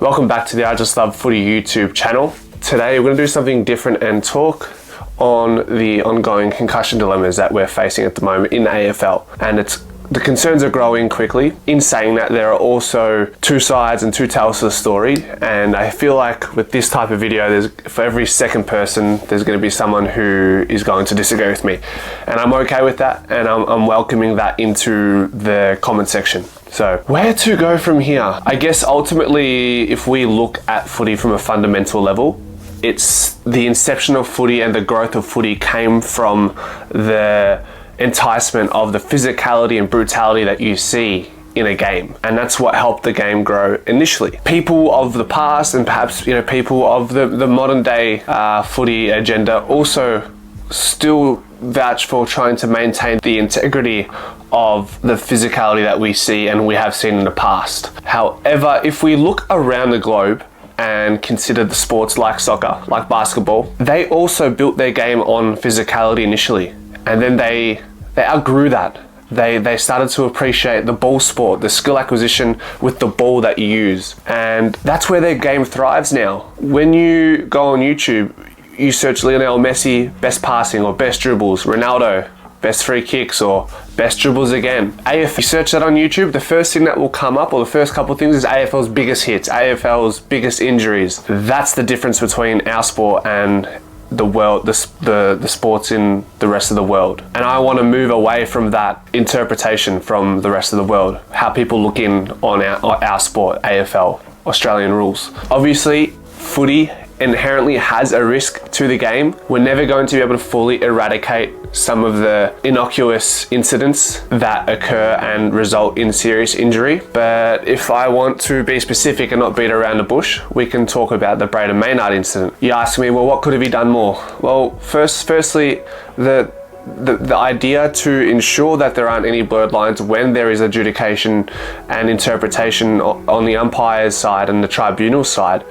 Welcome back to the I Just Love Footy YouTube channel. Today we're going to do something different and talk on the ongoing concussion dilemmas that we're facing at the moment in AFL. And the concerns are growing quickly. In saying that, there are also two sides and two tales to the story, and I feel like with this type of video, for every second person there's going to be someone who is going to disagree with me, and I'm okay with that, and I'm welcoming that into the comment section. So where to go from here? I guess ultimately, if we look at footy from a fundamental level, it's the inception of footy and the growth of footy came from the enticement of the physicality and brutality that you see in a game, and that's what helped the game grow initially. People of the past and perhaps people of the modern day footy agenda also still vouch for trying to maintain the integrity of the physicality that we see and we have seen in the past. However, if we look around the globe and consider the sports like soccer, like basketball, they also built their game on physicality initially, and then they outgrew that. They started to appreciate the ball sport, the skill acquisition with the ball that you use, and that's where their game thrives now. When you go on YouTube, you search Lionel Messi best passing or best dribbles, Ronaldo best free kicks or best dribbles again. AFL, you search that on YouTube, the first thing that will come up, or the first couple of things, is AFL's biggest hits, AFL's biggest injuries. That's the difference between our sport and the world, the sports in the rest of the world. And I want to move away from that interpretation from the rest of the world, how people look in on our sport, AFL, Australian rules. Obviously, footy inherently has a risk to the game. We're never going to be able to fully eradicate some of the innocuous incidents that occur and result in serious injury. But if I want to be specific and not beat around the bush, we can talk about the Brayden Maynard incident. You ask me, well, what could have he done more? Well, firstly, the idea to ensure that there aren't any blurred lines when there is adjudication and interpretation on the umpire's side and the tribunal side,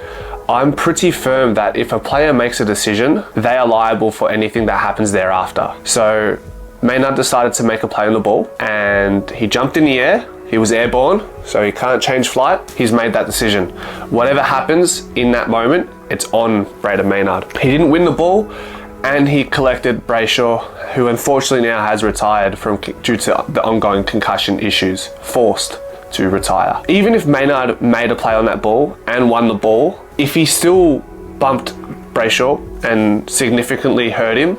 I'm pretty firm that if a player makes a decision, they are liable for anything that happens thereafter. So Maynard decided to make a play on the ball and he jumped in the air. He was airborne, so he can't change flight. He's made that decision. Whatever happens in that moment, it's on Brayden Maynard. He didn't win the ball, and he collected Brayshaw, who unfortunately now has retired due to the ongoing concussion issues, forced to retire. Even if Maynard made a play on that ball and won the ball, if he still bumped Brayshaw and significantly hurt him,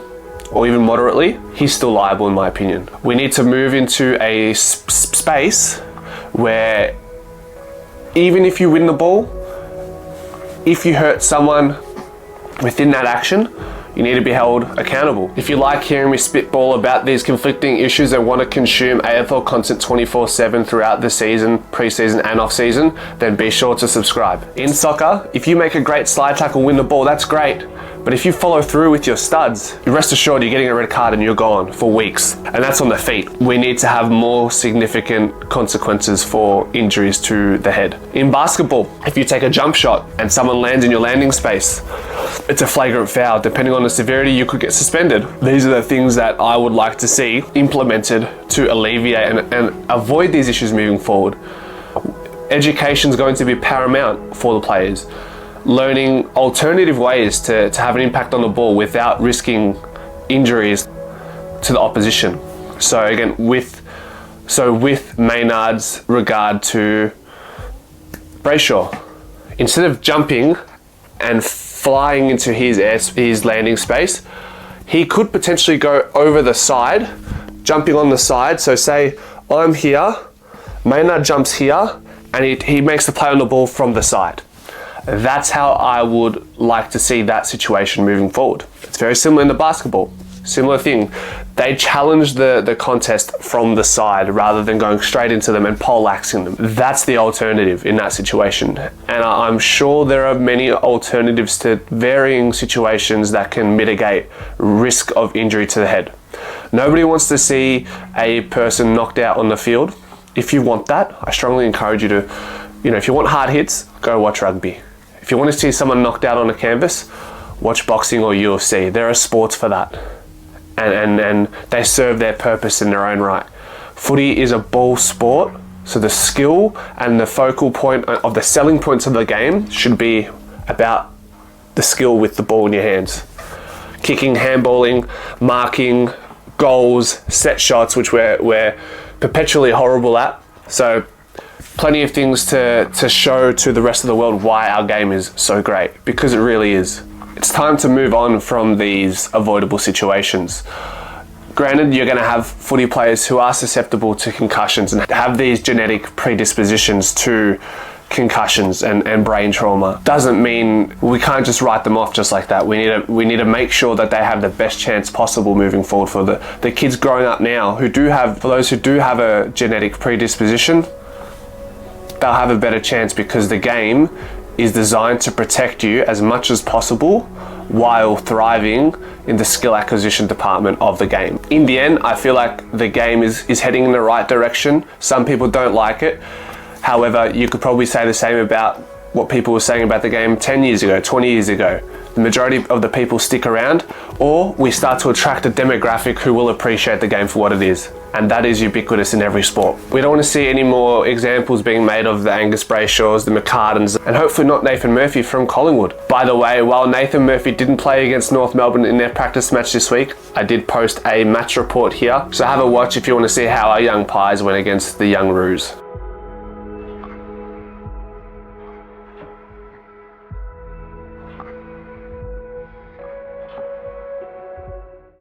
or even moderately, he's still liable in my opinion. We need to move into a space where even if you win the ball, if you hurt someone within that action, you need to be held accountable. If you like hearing me spitball about these conflicting issues and want to consume AFL content 24/7 throughout the season, pre-season and off-season, then be sure to subscribe. In soccer, if you make a great slide tackle, win the ball, that's great. But if you follow through with your studs, rest assured you're getting a red card and you're gone for weeks. And that's on the feet. We need to have more significant consequences for injuries to the head. In basketball, if you take a jump shot and someone lands in your landing space, it's a flagrant foul. Depending on the severity, you could get suspended. These are the things that I would like to see implemented to alleviate and avoid these issues moving forward. Education is going to be paramount for the players. Learning alternative ways to have an impact on the ball without risking injuries to the opposition. So again, with Maynard's regard to Brayshaw, instead of jumping and flying into his landing space, he could potentially go over the side, jumping on the side. So say I'm here, Maynard jumps here, and he makes the play on the ball from the side. That's how I would like to see that situation moving forward. It's very similar in the basketball. Similar thing. They challenge the contest from the side rather than going straight into them and poleaxing them. That's the alternative in that situation. And I'm sure there are many alternatives to varying situations that can mitigate risk of injury to the head. Nobody wants to see a person knocked out on the field. If you want that, I strongly encourage you to, if you want hard hits, go watch rugby. If you want to see someone knocked out on a canvas, watch boxing or UFC. There are sports for that. And they serve their purpose in their own right. Footy is a ball sport, So the skill and the focal point of the selling points of the game should be about the skill with the ball in your hands. Kicking, handballing, marking, goals, set shots, which we're perpetually horrible at. So plenty of things to show to the rest of the world why our game is so great, because it really is. It's time to move on from these avoidable situations. Granted, you're going to have footy players who are susceptible to concussions and have these genetic predispositions to concussions and brain trauma. Doesn't mean we can't just write them off just like that. We need to make sure that they have the best chance possible moving forward for the kids growing up now for those who do have a genetic predisposition. They'll have a better chance because the game is designed to protect you as much as possible while thriving in the skill acquisition department of the game. In the end, I feel like the game is heading in the right direction. Some people don't like it. However, you could probably say the same about what people were saying about the game 10 years ago, 20 years ago. The majority of the people stick around, or we start to attract a demographic who will appreciate the game for what it is. And that is ubiquitous in every sport. We don't want to see any more examples being made of the Angus Brayshaws, the McCartans, and hopefully not Nathan Murphy from Collingwood. By the way, while Nathan Murphy didn't play against North Melbourne in their practice match this week, I did post a match report here. So have a watch if you want to see how our young Pies went against the young Roos.